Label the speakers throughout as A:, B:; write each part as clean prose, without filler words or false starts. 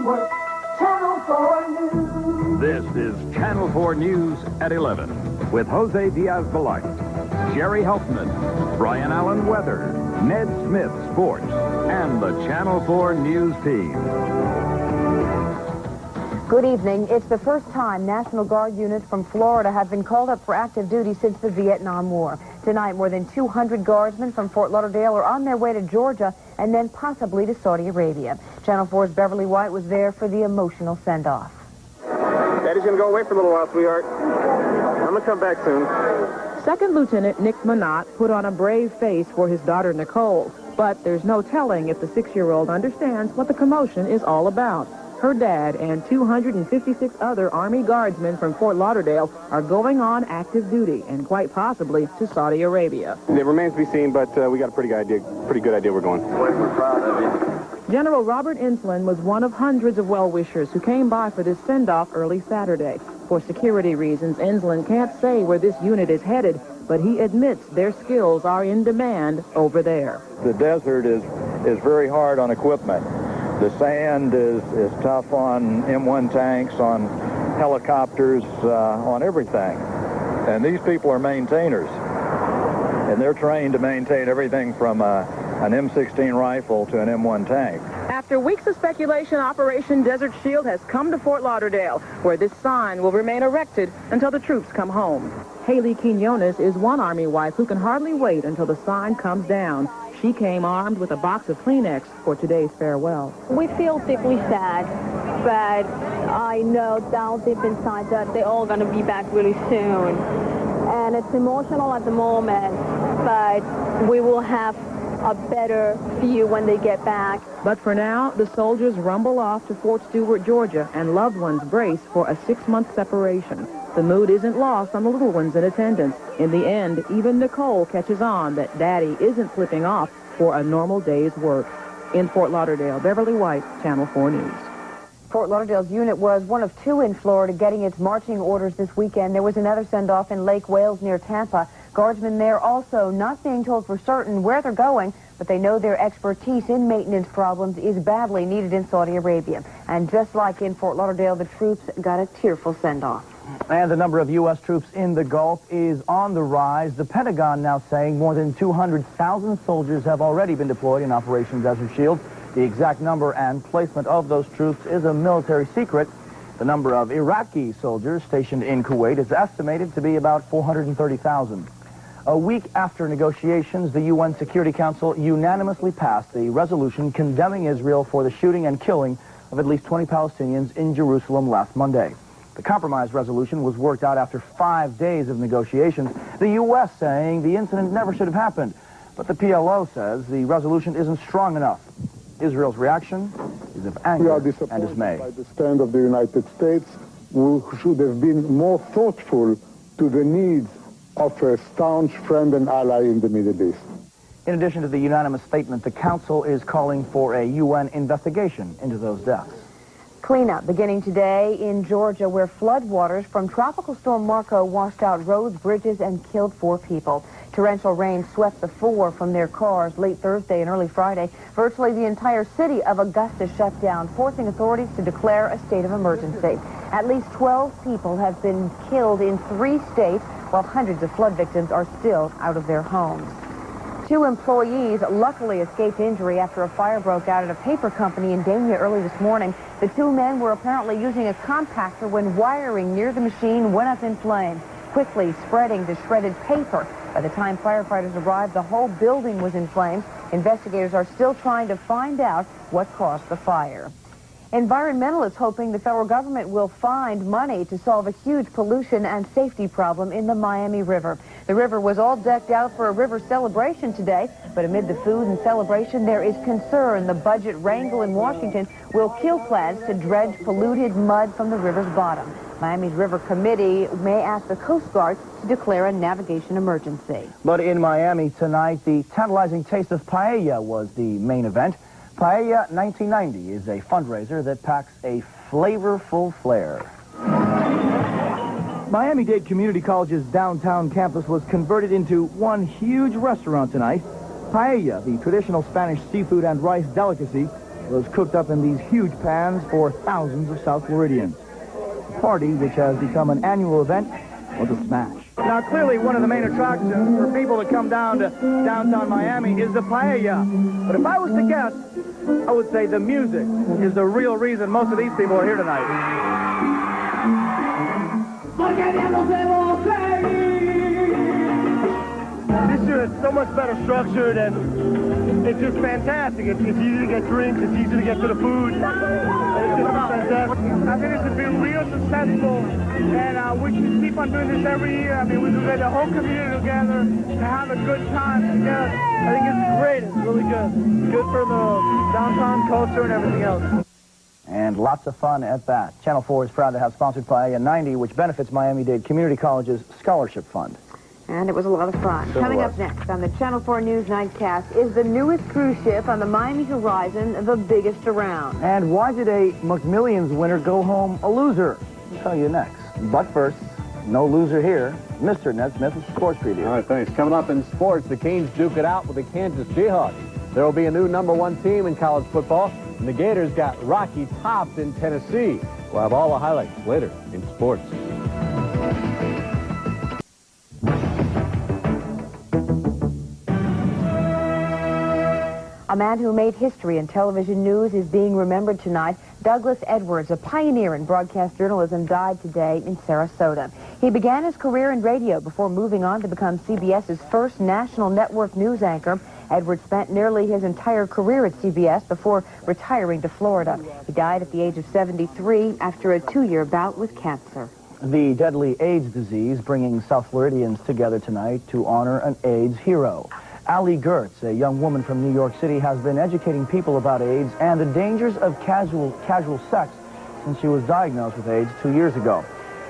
A: Network, Channel 4 News.
B: This is Channel 4 News at 11 with Jose Diaz-Balart, Jerry Helfman, Brian Allen Weather, Ned Smith Sports, and the Channel 4 News team.
C: Good evening. It's the first time National Guard units from Florida have been called up for active duty since the Vietnam War. Tonight, more than 200 guardsmen from Fort Lauderdale are on their way to Georgia and then possibly to Saudi Arabia. Channel 4's Beverly White was there for the emotional send-off.
D: Daddy's going to go away for a little while, sweetheart. I'm going to come back soon.
E: Second Lieutenant Nick Monat put on a brave face for his daughter Nicole, but there's no telling if the 6-year-old understands what the commotion is all about. Her dad and 256 other Army Guardsmen from Fort Lauderdale are going on active duty and quite possibly to Saudi Arabia.
D: It remains to be seen, but we got a pretty good idea we're going. We're proud of you.
E: General Robert Insulin was one of hundreds of well-wishers who came by for this send-off early Saturday. For security reasons, Insulin can't say where this unit is headed, but he admits their skills are in demand over there.
F: The desert is very hard on equipment. The sand is tough on M1 tanks, on helicopters, on everything. And these people are maintainers. And they're trained to maintain everything from an M16 rifle to an M1 tank.
E: After weeks of speculation, Operation Desert Shield has come to Fort Lauderdale, where this sign will remain erected until the troops come home. Haley Quinones is one Army wife who can hardly wait until the sign comes down. She came armed with a box of Kleenex for today's farewell.
G: We feel deeply sad, but I know down deep inside that they're all going to be back really soon. And it's emotional at the moment, but we will have a better view when they get back.
E: But for now, the soldiers rumble off to Fort Stewart, Georgia, and loved ones brace for a 6-month separation. The mood isn't lost on the little ones in attendance. In the end, even Nicole catches on that Daddy isn't slipping off for a normal day's work. In Fort Lauderdale, Beverly White, Channel 4 News.
C: Fort Lauderdale's unit was one of 2 in Florida getting its marching orders this weekend. There was another send-off in Lake Wales near Tampa. Guardsmen there also not being told for certain where they're going, but they know their expertise in maintenance problems is badly needed in Saudi Arabia. And just like in Fort Lauderdale, the troops got a tearful send-off.
H: And the number of U.S. troops in the Gulf is on the rise. The Pentagon now saying more than 200,000 soldiers have already been deployed in Operation Desert Shield. The exact number and placement of those troops is a military secret. The number of Iraqi soldiers stationed in Kuwait is estimated to be about 430,000. A week after negotiations, the UN Security Council unanimously passed a resolution condemning Israel for the shooting and killing of at least 20 Palestinians in Jerusalem last Monday. The compromise resolution was worked out after 5 days of negotiations, the U.S. saying the incident never should have happened. But the PLO says the resolution isn't strong enough. Israel's reaction is of anger and dismay.
I: By the stand of the United States, who should have been more thoughtful to the needs of a staunch friend and ally in the Middle East.
H: In addition to the unanimous statement, the Council is calling for a UN investigation into those deaths.
C: Cleanup beginning today in Georgia, where floodwaters from Tropical Storm Marco washed out roads, bridges, and killed 4 people. Torrential rain swept the 4 from their cars late Thursday and early Friday. Virtually the entire city of Augusta shut down, forcing authorities to declare a state of emergency. At least 12 people have been killed in 3 states, while hundreds of flood victims are still out of their homes. 2 employees luckily escaped injury after a fire broke out at a paper company in Dania early this morning. The 2 men were apparently using a compactor when wiring near the machine went up in flames, quickly spreading to shredded paper. By the time firefighters arrived, the whole building was in flames. Investigators are still trying to find out what caused the fire. Environmentalists hoping the federal government will find money to solve a huge pollution and safety problem in the Miami River. The river was all decked out for a river celebration today, but amid the food and celebration, there is concern the budget wrangle in Washington will kill plans to dredge polluted mud from the river's bottom. Miami's River Committee may ask the Coast Guard to declare a navigation emergency.
H: But in Miami tonight, the tantalizing taste of paella was the main event. Paella 1990 is a fundraiser that packs a flavorful flair. Miami-Dade Community College's downtown campus was converted into one huge restaurant tonight. Paella, the traditional Spanish seafood and rice delicacy, was cooked up in these huge pans for thousands of South Floridians. The party, which has become an annual event, was a smash. Now, clearly, one of the main attractions for people to come down to downtown Miami is the paella. But if I was to guess, I would say the music is the real reason most of these people are here tonight. This year it's so much better structured, and it's just fantastic. It's easy to get drinks, it's easy to get to the food. It's just fantastic. I think this has been real successful, and we should keep on doing this every year. I mean, we can get the whole community together to have a good time together. I think it's great. It's really good. Good for the downtown culture and everything else. And lots of fun at that. Channel 4 is proud to have sponsored Paella 90, which benefits Miami-Dade Community College's Scholarship Fund.
C: And it was a lot of fun. Coming up next on the Channel 4 News Nightcast is the newest cruise ship on the Miami horizon, the biggest around.
H: And why did a McMillions winner go home a loser? I'll tell you next. But first, no loser here. Mr. Ned Smith with Sports Preview.
J: All right, thanks. Coming up in sports, the Canes duke it out with the Kansas Jayhawks. There will be a new #1 team in college football, and the Gators got Rocky Top in Tennessee. We'll have all the highlights later in sports.
C: A man who made history in television news is being remembered tonight. Douglas Edwards, a pioneer in broadcast journalism, died today in Sarasota. He began his career in radio before moving on to become CBS's first national network news anchor. Edwards spent nearly his entire career at CBS before retiring to Florida. He died at the age of 73 after a 2-year bout with cancer.
H: The deadly AIDS disease bringing South Floridians together tonight to honor an AIDS hero. Allie Gertz, a young woman from New York City, has been educating people about AIDS and the dangers of casual sex since she was diagnosed with AIDS 2 years ago.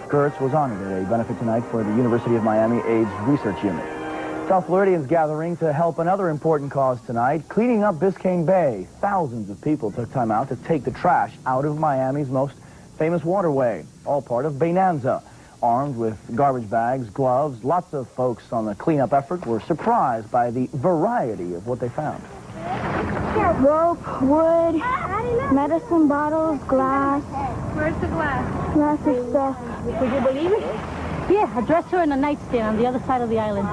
H: Gertz was honored at a benefit tonight for the University of Miami AIDS Research Unit. South Floridians gathering to help another important cause tonight, cleaning up Biscayne Bay. Thousands of people took time out to take the trash out of Miami's most famous waterway, all part of Baynanza. Armed with garbage bags, gloves, lots of folks on the cleanup effort were surprised by the variety of what they found.
K: Rope, wood, medicine bottles, glass.
G: Where's the glass?
K: Lots of stuff.
G: Would you believe it?
K: Yeah, a dresser and a nightstand on the other side of the island.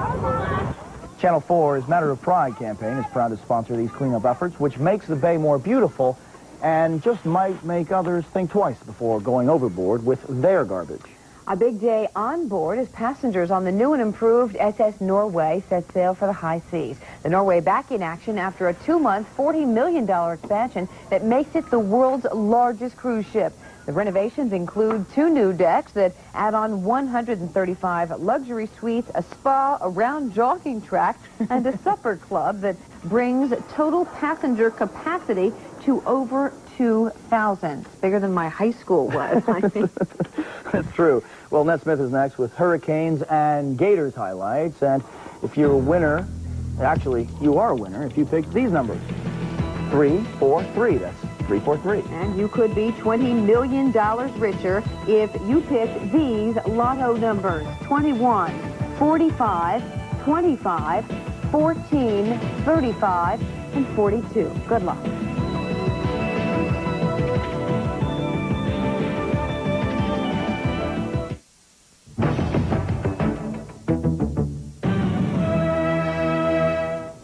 H: Channel 4's Matter of Pride campaign is proud to sponsor these cleanup efforts, which makes the bay more beautiful and just might make others think twice before going overboard with their garbage.
C: A big day on board as passengers on the new and improved SS Norway set sail for the high seas. The Norway back in action after a 2-month, $40 million expansion that makes it the world's largest cruise ship. The renovations include 2 new decks that add on 135 luxury suites, a spa, a round jogging track, and a supper club that brings total passenger capacity to over 2,000. It's bigger than my high school was, I think.
H: That's true. Well, Ned Smith is next with Hurricanes and Gators highlights. And if you're a winner, actually, you are a winner if you pick these numbers. 343. That's 343.
C: And you could be $20 million richer if you pick these lotto numbers: 21, 45, 25, 14, 35, and 42. Good luck.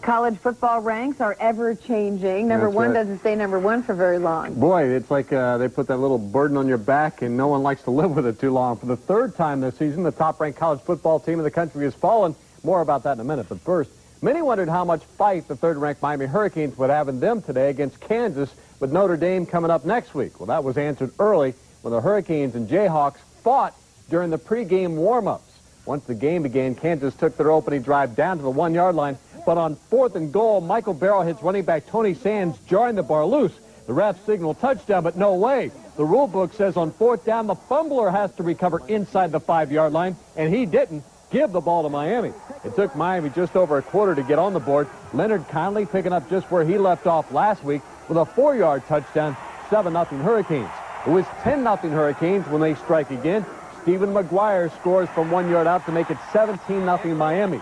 C: College football ranks are ever-changing. Number one doesn't stay number one for very long.
J: Boy, it's like they put that little burden on your back, and no one likes to live with it too long. For the 3rd time this season, the top-ranked college football team in the country has fallen. More about that in a minute. But first, many wondered how much fight the 3rd-ranked Miami Hurricanes would have in them today against Kansas, with Notre Dame coming up next week. Well, that was answered early when the Hurricanes and Jayhawks fought during the pregame warm-ups. Once the game began, Kansas took their opening drive down to the 1-yard line. But on 4th and goal, Michael Barrow hits running back Tony Sands, jarring the bar loose. The refs signal touchdown, but no way. The rule book says on 4th down, the fumbler has to recover inside the 5-yard line, and he didn't. Give the ball to Miami. It took Miami just over a quarter to get on the board. Leonard Conley picking up just where he left off last week with a 4-yard touchdown, 7-0 Hurricanes. It was 10-0 Hurricanes when they strike again. Stephen McGuire scores from 1 yard out to make it 17-0 Miami.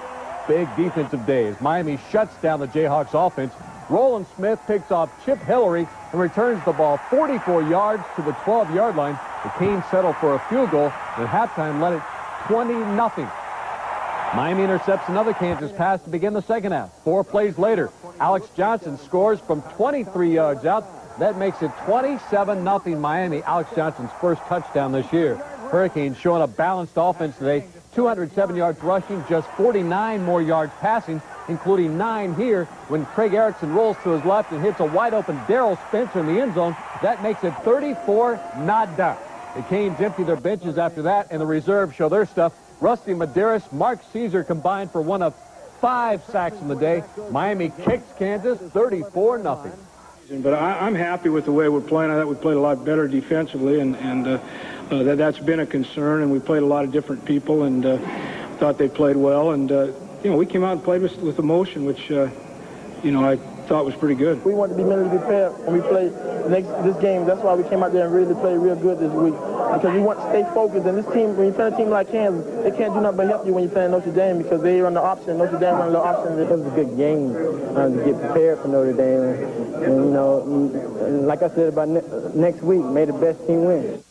J: big defensive day as Miami shuts down the Jayhawks offense. Roland Smith picks off Chip Hillary and returns the ball 44 yards to the 12-yard line. The Canes settle for a field goal, and at halftime led it 20-0. Miami intercepts another Kansas pass to begin the second half. 4 plays later, Alex Johnson scores from 23 yards out. That makes it 27-0 Miami. Alex Johnson's first touchdown this year. Hurricanes showing a balanced offense today. 207 yards rushing, just 49 more yards passing, including 9 here when Craig Erickson rolls to his left and hits a wide-open Darrell Spencer in the end zone. That makes it 34-0. The Canes empty their benches after that, and the reserves show their stuff. Rusty Medeiros, Mark Caesar combined for one of 5 sacks in the day. Miami kicks Kansas 34-0.
L: But I'm happy with the way we're playing. I thought we played a lot better defensively, and that's been a concern. And we played a lot of different people, and thought they played well. And we came out and played with emotion, which I thought was pretty good.
M: We want to be mentally prepared when we play this game. That's why we came out there and really played real good this week, because we want to stay focused. And this team, when you play a team like Kansas, they can't do nothing but help you when you're playing Notre Dame, because they run the option. Notre Dame run the option.
N: It was a good game to get prepared for Notre Dame. And like I said about next week, may the best team win.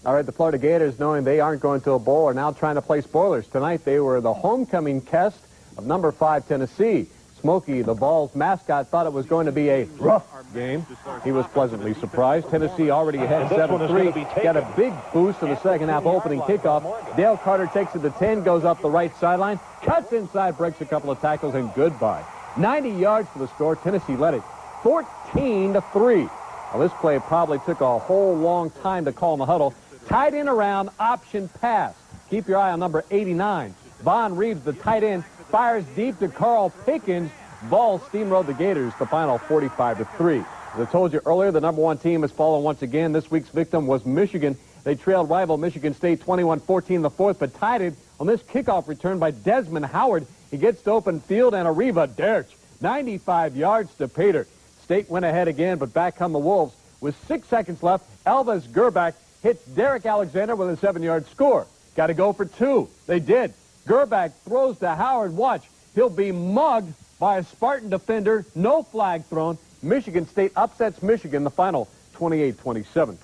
J: All right, the Florida Gators, knowing they aren't going to a bowl, are now trying to play spoilers. Tonight, they were the homecoming test of number 5 Tennessee. Smokey, the Vols mascot, thought it was going to be a rough game. He was pleasantly surprised. Tennessee already ahead 7-3. Got a big boost in the second half opening kickoff. Dale Carter takes it to 10, goes up the right sideline, cuts inside, breaks a couple of tackles, and goodbye. 90 yards for the score. Tennessee led it 14-3. Well, this play probably took a whole long time to call in the huddle. Tight end around, option pass. Keep your eye on number 89. Von Reeves, the tight end, fires deep to Carl Pickens. Vols steamrolled the Gators, the final 45-3. As I told you earlier, the number 1 team has fallen once again. This week's victim was Michigan. They trailed rival Michigan State 21-14 in the fourth, but tied it on this kickoff return by Desmond Howard. He gets to open field, and Arriva Derch, 95 yards to Pater. State went ahead again, but back come the Wolves. With 6 seconds left, Elvis Gerback hits Derek Alexander with a 7-yard score. Got to go for 2. They did. Gerback throws to Howard. Watch. He'll be mugged by a Spartan defender. No flag thrown. Michigan State upsets Michigan, the final 28-27.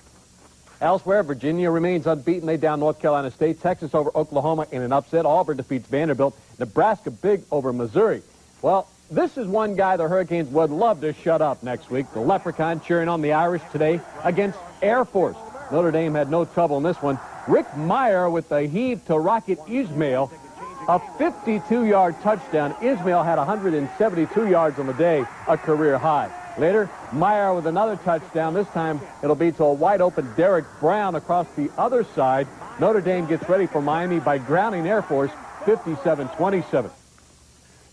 J: Elsewhere, Virginia remains unbeaten. They down North Carolina State. Texas over Oklahoma in an upset. Auburn defeats Vanderbilt. Nebraska big over Missouri. Well, this is one guy the Hurricanes would love to shut up next week. The Leprechaun cheering on the Irish today against Air Force. Notre Dame had no trouble in this one. Rick Meyer with the heave to Rocket Ismail. A 52-yard touchdown. Ismail had 172 yards on the day, a career high. Later, Meyer with another touchdown. This time, it'll be to a wide-open Derek Brown across the other side. Notre Dame gets ready for Miami by grounding Air Force 57-27.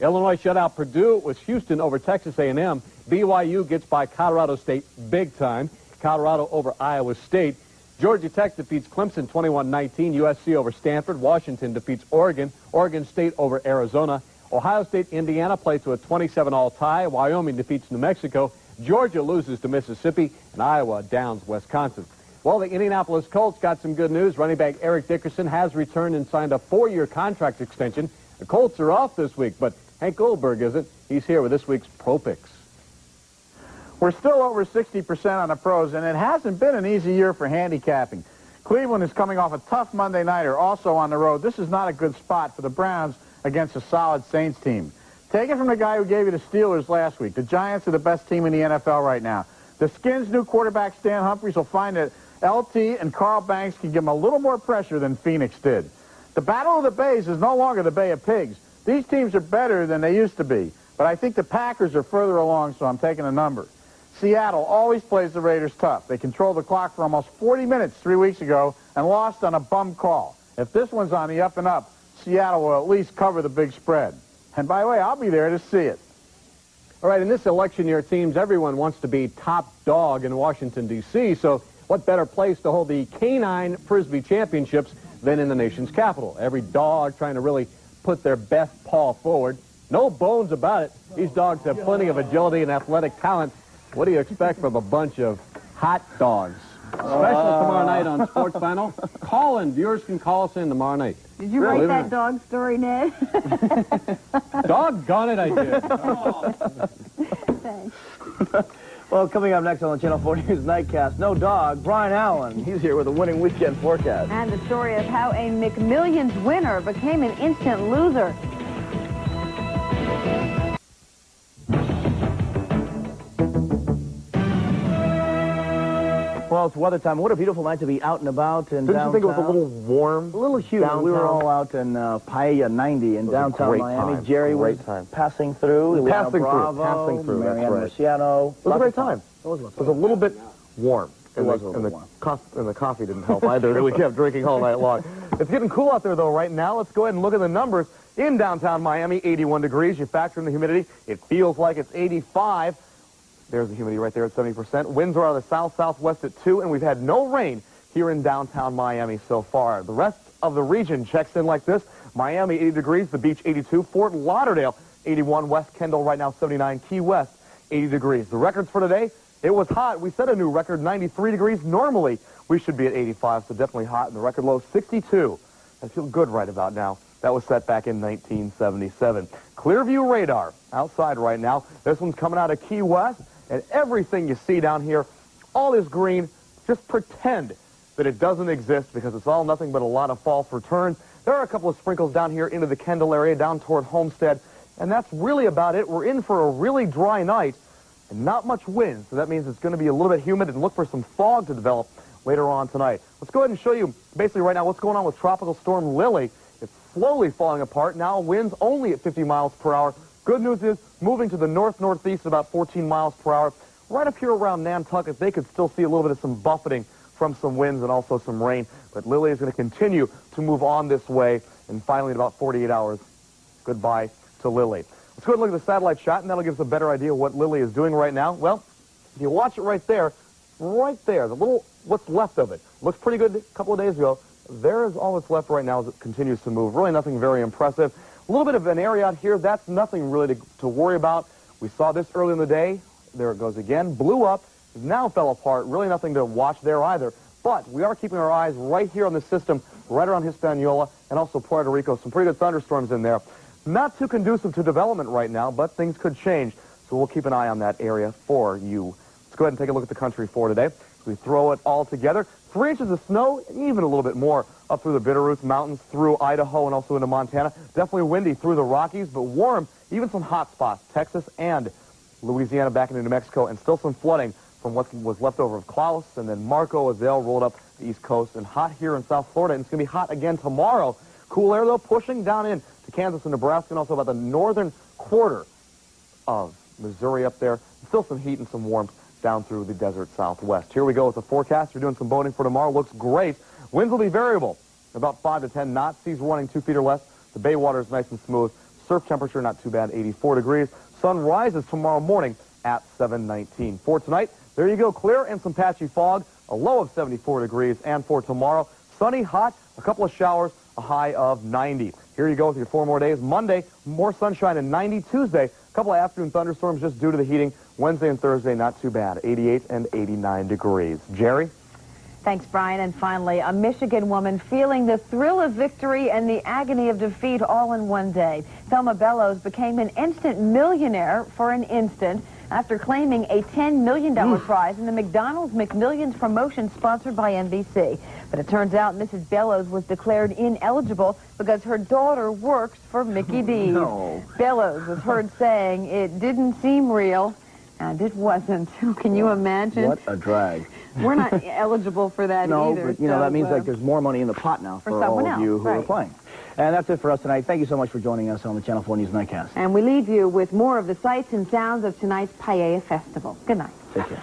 J: Illinois shut out Purdue. It was Houston over Texas A&M. BYU gets by Colorado State big time. Colorado over Iowa State. Georgia Tech defeats Clemson 21-19. USC over Stanford. Washington defeats Oregon. Oregon State over Arizona. Ohio State, Indiana plays to a 27-all tie. Wyoming defeats New Mexico. Georgia loses to Mississippi. And Iowa downs Wisconsin. Well, the Indianapolis Colts got some good news. Running back Eric Dickerson has returned and signed a 4-year contract extension. The Colts are off this week, but Hank Goldberg isn't. He's here with this week's Pro Picks.
F: We're still over 60% on the pros, and it hasn't been an easy year for handicapping. Cleveland is coming off a tough Monday nighter, also on the road. This is not a good spot for the Browns against a solid Saints team. Take it from the guy who gave you the Steelers last week. The Giants are the best team in the NFL right now. The Skins' new quarterback, Stan Humphries, will find that LT and Carl Banks can give him a little more pressure than Phoenix did. The Battle of the Bays is no longer the Bay of Pigs. These teams are better than they used to be, but I think the Packers are further along, so I'm taking a number. Seattle always plays the Raiders tough. They controlled the clock for almost 40 minutes 3 weeks ago and lost on a bum call. If this one's on the up and up, Seattle will at least cover the big spread. And by the way, I'll be there to see it.
J: All right, in this election year, it seems everyone wants to be top dog in Washington, D.C., so what better place to hold the Canine Frisbee Championships than in the nation's capital? Every dog trying to really put their best paw forward. No bones about it. These dogs have plenty of agility and athletic talent. What do you expect from a bunch of hot dogs? Special tomorrow night on Sports Final. Call in. Viewers can call us in tomorrow night.
C: Did you write that dog story, Ned?
J: Doggone it, I did.
C: Thanks.
H: Well, coming up next on the Channel 4 News Nightcast, no dog, Brian Allen. He's here with a winning weekend forecast.
C: And the story of how a McMillions winner became an instant loser.
H: Well, it's weather time. What a beautiful night to be out and about in
O: Didn't
H: downtown.
O: you think it was a little warm?
H: A little humid.
O: Downtown?
H: We were all out in Paella 90 in downtown Miami.
O: Time.
H: Jerry was
O: time.
H: passing through.
O: Passing
H: Bravo,
O: through. That's
H: Mariano
O: right.
H: Luciano.
O: It was a great time.
H: It was
O: a little bit warm.
H: It was a little
O: and
H: warm.
O: the coffee didn't help either that we kept drinking all night long.
J: It's getting cool out there, though, right now. Let's go ahead and look at the numbers. In downtown Miami, 81 degrees. You factor in the humidity. It feels like it's 85. There's the humidity right there at 70%. Winds are out of the south-southwest at 2, and we've had no rain here in downtown Miami so far. The rest of the region checks in like this. Miami, 80 degrees. The beach, 82. Fort Lauderdale, 81. West Kendall right now, 79. Key West, 80 degrees. The records for today, it was hot. We set a new record, 93 degrees. Normally, we should be at 85, so definitely hot. And the record low, 62. I feel good right about now. That was set back in 1977. Clearview radar outside right now. This one's coming out of Key West. And everything you see down here, all this green, just pretend that it doesn't exist because it's all nothing but a lot of false returns. There are a couple of sprinkles down here into the Kendall area, down toward Homestead, and that's really about it. We're in for a really dry night and not much wind, so that means it's going to be a little bit humid and look for some fog to develop later on tonight. Let's go ahead and show you basically right now what's going on with Tropical Storm Lily. It's slowly falling apart. Now winds only at 50 miles per hour. Good news is moving to the north-northeast at about 14 miles per hour. Right up here around Nantucket, they could still see a little bit of some buffeting from some winds and also some rain. But Lily is going to continue to move on this way. And finally, in about 48 hours, goodbye to Lily. Let's go ahead and look at the satellite shot, and that'll give us a better idea of what Lily is doing right now. Well, if you watch it right there, the little, what's left of it. Looks pretty good a couple of days ago. There is all that's left right now as it continues to move. Really nothing very impressive. A little bit of an area out here. That's nothing really to worry about. We saw this early in the day. There it goes again. Blew up. Now fell apart. Really nothing to watch there either. But we are keeping our eyes right here on the system, right around Hispaniola and also Puerto Rico. Some pretty good thunderstorms in there. Not too conducive to development right now, but things could change. So we'll keep an eye on that area for you. Let's go ahead and take a look at the country for today. We throw it all together. 3 inches of snow, even a little bit more up through the Bitterroots Mountains, through Idaho, and also into Montana. Definitely windy through the Rockies, but warm, even some hot spots, Texas and Louisiana back into New Mexico, and still some flooding from what was left over of Klaus and then Marco as they all rolled up the East Coast. And hot here in South Florida, and it's going to be hot again tomorrow. Cool air, though, pushing down in to Kansas and Nebraska, and also about the northern quarter of Missouri up there. Still some heat and some warmth down through the desert southwest. Here we go with the forecast. We're doing some boating for tomorrow. Looks great. Winds will be variable, about 5 to 10 knots. Seas running 2 feet or less. The bay water is nice and smooth. Surf temperature not too bad, 84 degrees. Sun rises tomorrow morning at 7:19. For tonight, there you go, clear and some patchy fog, a low of 74 degrees. And for tomorrow, sunny, hot, a couple of showers, a high of 90. Here you go with your 4 more days. Monday, more sunshine and 90. Tuesday, a couple of afternoon thunderstorms just due to the heating. Wednesday and Thursday, not too bad, 88 and 89 degrees. Jerry?
C: Thanks, Brian. And finally, a Michigan woman feeling the thrill of victory and the agony of defeat all in one day. Thelma Bellows became an instant millionaire for an instant after claiming a $10 million prize in the McDonald's McMillions promotion sponsored by NBC. But it turns out Mrs. Bellows was declared ineligible because her daughter works for Mickey D's.
H: No.
C: Bellows was heard saying it didn't seem real, and it wasn't. Can you imagine?
H: What a drag.
C: We're not eligible for that
H: no,
C: either.
H: But, you know, that means like there's more money in the pot now for all of you who are playing. And that's it for us tonight. Thank you so much for joining us on the Channel 4 News Nightcast.
C: And we leave you with more of the sights and sounds of tonight's Paella Festival. Good night.
H: Take care.